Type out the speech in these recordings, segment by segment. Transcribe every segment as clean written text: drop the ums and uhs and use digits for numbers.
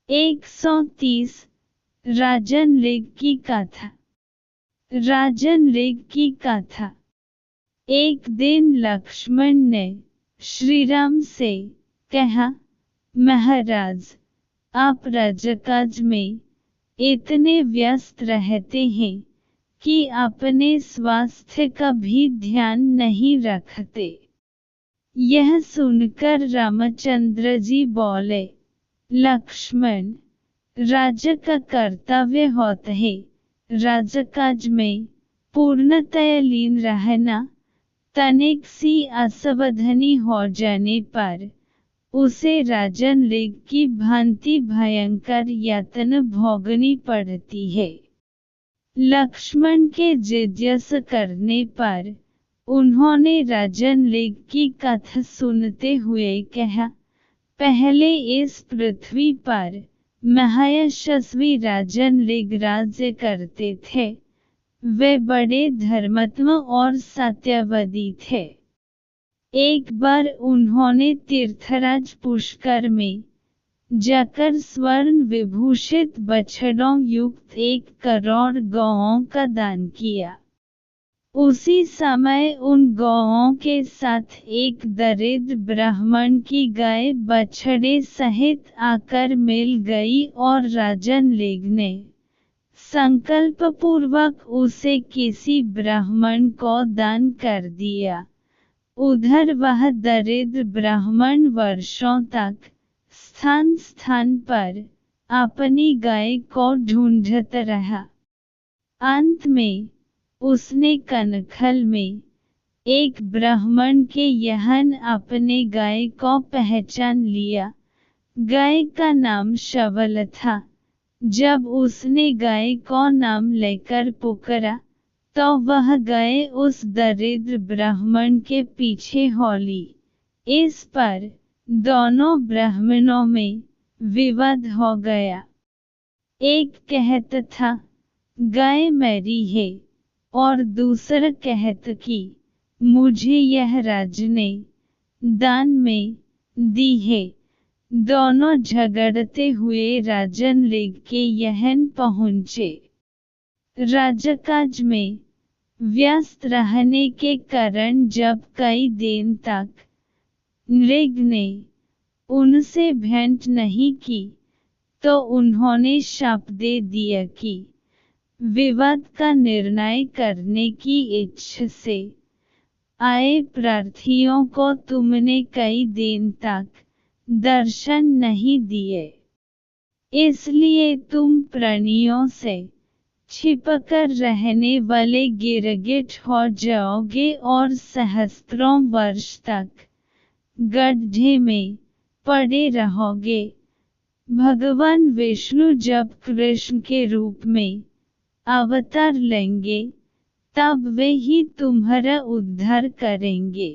130 राजन ऋग की कथा। राजन ऋग की कथा। एक दिन लक्ष्मण ने श्रीराम से कहा, महाराज, आप राजकाज में इतने व्यस्त रहते हैं कि अपने स्वास्थ्य का भी ध्यान नहीं रखते। यह सुनकर रामचंद्र जी बोले, लक्ष्मण, राजा का कर्तव्य होता है राजकाज में पूर्णतः लीन रहना। तनिक सी असावधानी हो जाने पर उसे राजन ऋग की भांति भयंकर यातना भोगनी पड़ती है। लक्ष्मण के जिज्ञासा करने पर उन्होंने राजन ऋग की कथा सुनते हुए कहा, पहले इस पृथ्वी पर महायशस्वी राजन ऋग राज्य करते थे। वे बड़े धर्मात्मा और सत्यवादी थे। एक बार उन्होंने तीर्थराज पुष्कर में जाकर स्वर्ण विभूषित बछड़ों युक्त 1 करोड़ गौओं का दान किया। उसी समय उन गौओं के साथ एक दरिद्र ब्राह्मण की गाय बछड़े सहित आकर मिल गई और राजन ऋग ने संकल्पपूर्वक उसे किसी ब्राह्मण को दान कर दिया। उधर वह दरिद्र ब्राह्मण वर्षों तक स्थान स्थान पर अपनी गाय को ढूंढता रहा। अंत में उसने कनखल में एक ब्राह्मण के यहाँ अपने गाय को पहचान लिया। गाय का नाम शबल था। जब उसने गाय को नाम लेकर पुकारा तो वह गाय उस दरिद्र ब्राह्मण के पीछे होली। इस पर दोनों ब्राह्मणों में विवाद हो गया। एक कहता था, गाय मेरी है, और दूसरा कहता कि मुझे यह राज ने दान में दी है। दोनों झगड़ते हुए राजन ऋग के यहाँ पहुँचे। राजकाज में व्यस्त रहने के कारण जब कई दिन तक ऋग ने उनसे भेंट नहीं की तो उन्होंने शाप दे दिया कि विवाद का निर्णय करने की इच्छा से आए प्रार्थियों को तुमने कई दिन तक दर्शन नहीं दिए, इसलिए तुम प्राणियों से छिपकर रहने वाले गिरगिट हो जाओगे और सहस्त्रों वर्ष तक गड्ढे में पड़े रहोगे। भगवान विष्णु जब कृष्ण के रूप में अवतार लेंगे तब वे ही तुम्हारा उद्धार करेंगे।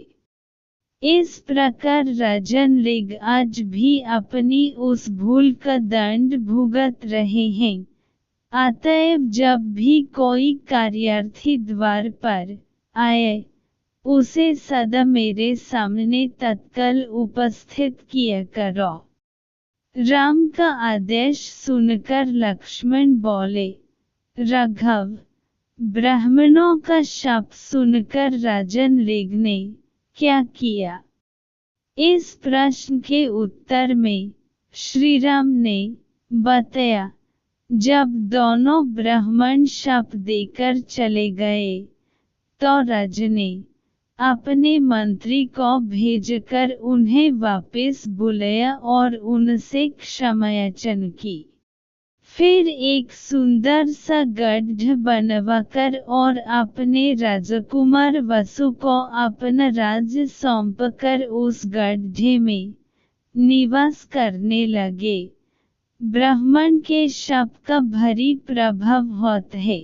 इस प्रकार राजन ऋग आज भी अपनी उस भूल का दंड भुगत रहे हैं। अतएव जब भी कोई कार्यार्थी द्वार पर आए उसे सदा मेरे सामने तत्काल उपस्थित किया करो। राम का आदेश सुनकर लक्ष्मण बोले, राघव, ब्राह्मणों का शाप सुनकर राजन ऋग ने क्या किया? इस प्रश्न के उत्तर में श्रीराम ने बताया, जब दोनों ब्राह्मण शाप देकर चले गए तो राजा ने अपने मंत्री को भेजकर उन्हें वापस बुलाया और उनसे क्षमायाचना की। फिर एक सुंदर सा गड्ढा बनवाकर और अपने राजकुमार वसु को अपना राज्य सौंपकर उस गड्ढे में निवास करने लगे। ब्राह्मण के शाप का भारी प्रभाव होता है।